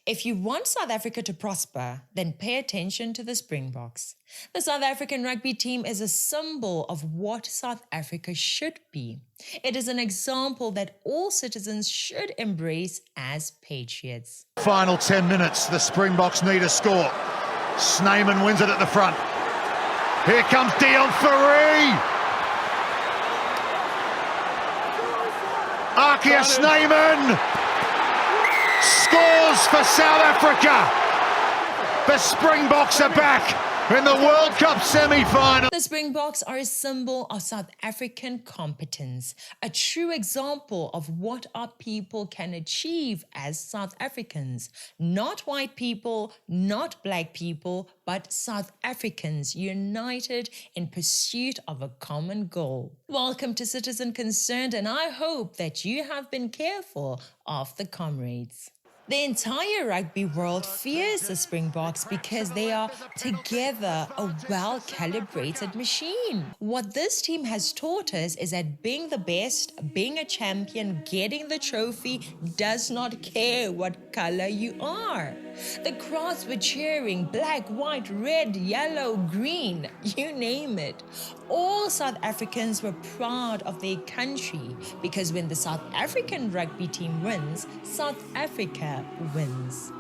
If you want South Africa to prosper, then pay attention to the Springboks. The South African rugby team is a symbol of what South Africa should be. It is an example that all citizens should embrace as patriots. Final 10 minutes, the Springboks need a score. Snyman wins it at the front. Here comes Dion Ferree. Arkia Snyman scores for South Africa. The Springboks are back in the World Cup semi-final. The Springboks are a symbol of South African competence, a true example of what our people can achieve as South Africans. Not white people, not black people, but South Africans united in pursuit of a common goal. Welcome to Citizen Concerned, and I hope that you have been careful of the comrades. The entire rugby world fears the Springboks because they are together a well-calibrated machine. What this team has taught us is that being the best, being a champion, getting the trophy does not care what color you are. The crowds were cheering black, white, red, yellow, green, you name it. All South Africans were proud of their country because when the South African rugby team wins, South Africa wins.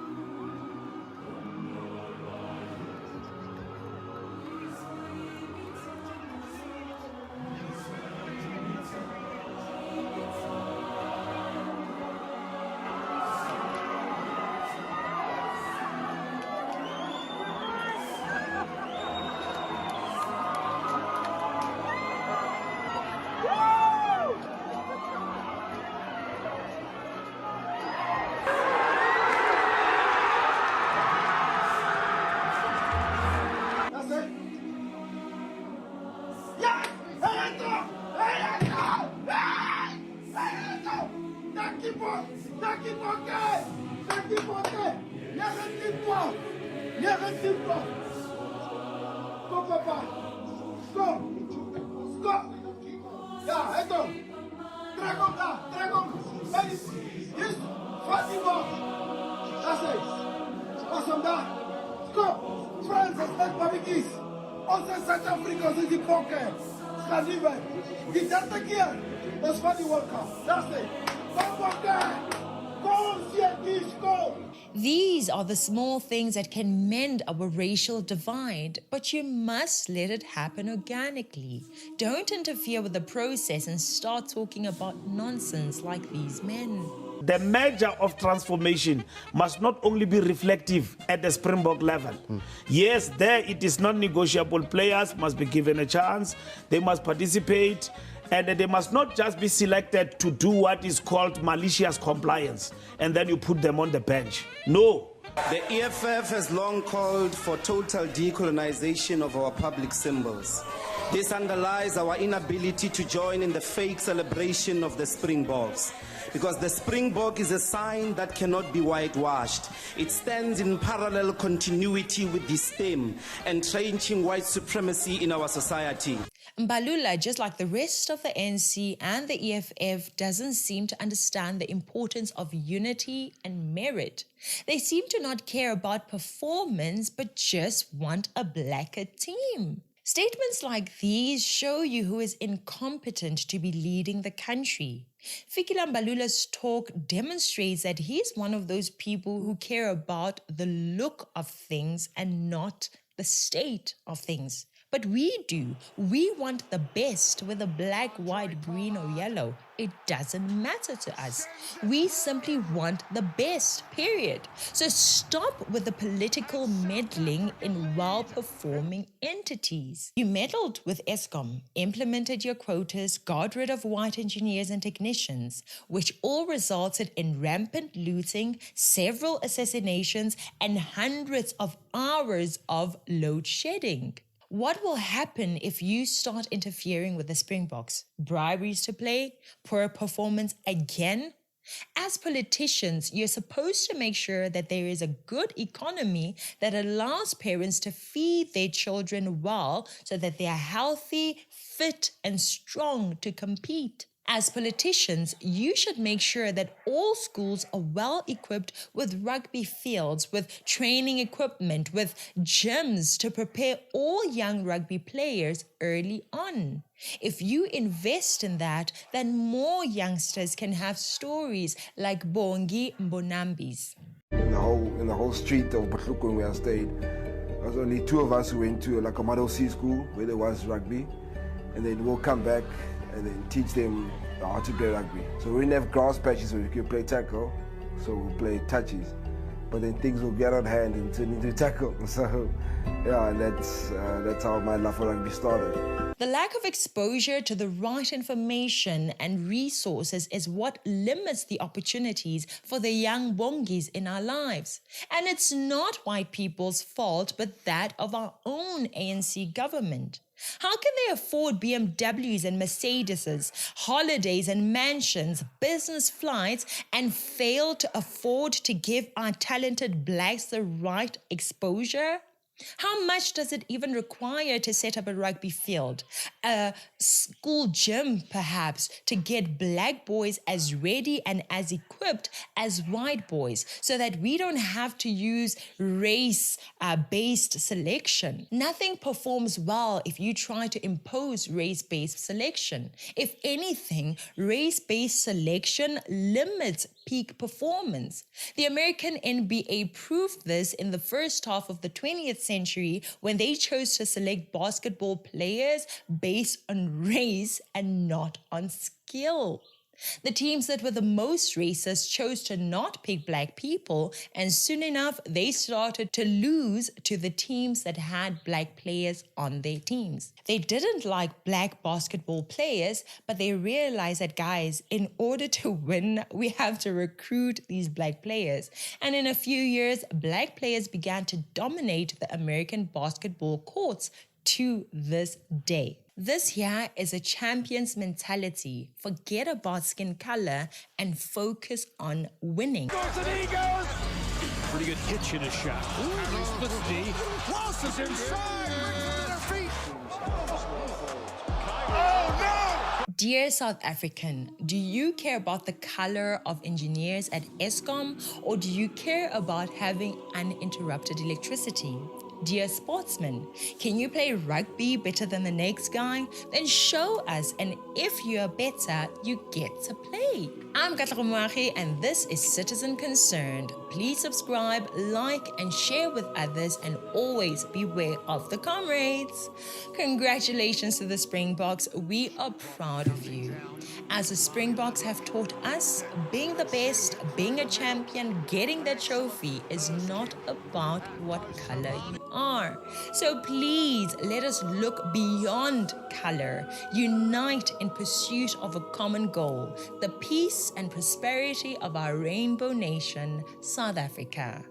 These are the small things that can mend our racial divide, but you must let it happen organically. Don't interfere with the process and start talking about nonsense like these men. The measure of transformation must not only be reflective at the Springbok level. Yes, there it is non-negotiable. Players must be given a chance. They must participate. And they must not just be selected to do what is called malicious compliance, and then you put them on the bench. No. The EFF has long called for total decolonization of our public symbols. This underlies our inability to join in the fake celebration of the Springboks, because the Springbok is a sign that cannot be whitewashed. It stands in parallel continuity with the stem, entrenching white supremacy in our society. Mbalula, just like the rest of the ANC and the EFF, doesn't seem to understand the importance of unity and merit. They seem to not care about performance, but just want a blacker team. Statements like these show you who is incompetent to be leading the country. Fikile Mbalula's talk demonstrates that he's one of those people who care about the look of things and not the state of things. But we do. We want the best, whether black, white, green, or yellow. It doesn't matter to us. We simply want the best, period. So stop with the political meddling in well-performing entities. You meddled with Eskom, implemented your quotas, got rid of white engineers and technicians, which all resulted in rampant looting, several assassinations, and hundreds of hours of load shedding. What will happen if you start interfering with the Springboks? Briberies to play? Poor performance again? As politicians, you're supposed to make sure that there is a good economy that allows parents to feed their children well so that they are healthy, fit, and strong to compete. As politicians, you should make sure that all schools are well equipped with rugby fields, with training equipment, with gyms to prepare all young rugby players early on. If you invest in that, then more youngsters can have stories like Bongi Mbonambi's. In the whole street of Batlukun where I stayed, there was only 2 of us who went to like a Model C school where there was rugby, and then we'll come back and then teach them how to play rugby. So we didn't have grass patches where we could play tackle, so we'll play touches. But then things will get out of hand and turn into tackle. So yeah, and that's how my love for rugby started. The lack of exposure to the right information and resources is what limits the opportunities for the young Bongis in our lives. And it's not white people's fault, but that of our own ANC government. How can they afford BMWs and Mercedeses, holidays and mansions, business flights, and fail to afford to give our talented blacks the right exposure? How much does it even require to set up a rugby field? A school gym, perhaps, to get black boys as ready and as equipped as white boys so that we don't have to use race-based selection. Nothing performs well if you try to impose race-based selection. If anything, race-based selection limits peak performance. The American NBA proved this in the first half of the 20th century when they chose to select basketball players based on race and not on skill. The teams that were the most racist chose to not pick black people, and soon enough, they started to lose to the teams that had black players on their teams. They didn't like black basketball players, but they realized that, guys, in order to win, we have to recruit these black players. And in a few years, black players began to dominate the American basketball courts to this day. This here is a champion's mentality. Forget about skin color and focus on winning. Pretty good hitch in his shot. He splits D. Ross is inside. Brings it to their feet. Oh, no! Dear South African, do you care about the color of engineers at Eskom, or do you care about having uninterrupted electricity? Dear sportsman, can you play rugby better than the next guy? Then show us, and if you are better, you get to play. I'm Katla Moagi, and this is Citizen Concerned. Please subscribe, like, and share with others, and always beware of the comrades. Congratulations to the Springboks. We are proud of you. As the Springboks have taught us, being the best, being a champion, getting that trophy is not about what color you are. So please let us look beyond color, unite in pursuit of a common goal, the peace and prosperity of our rainbow nation, South Africa.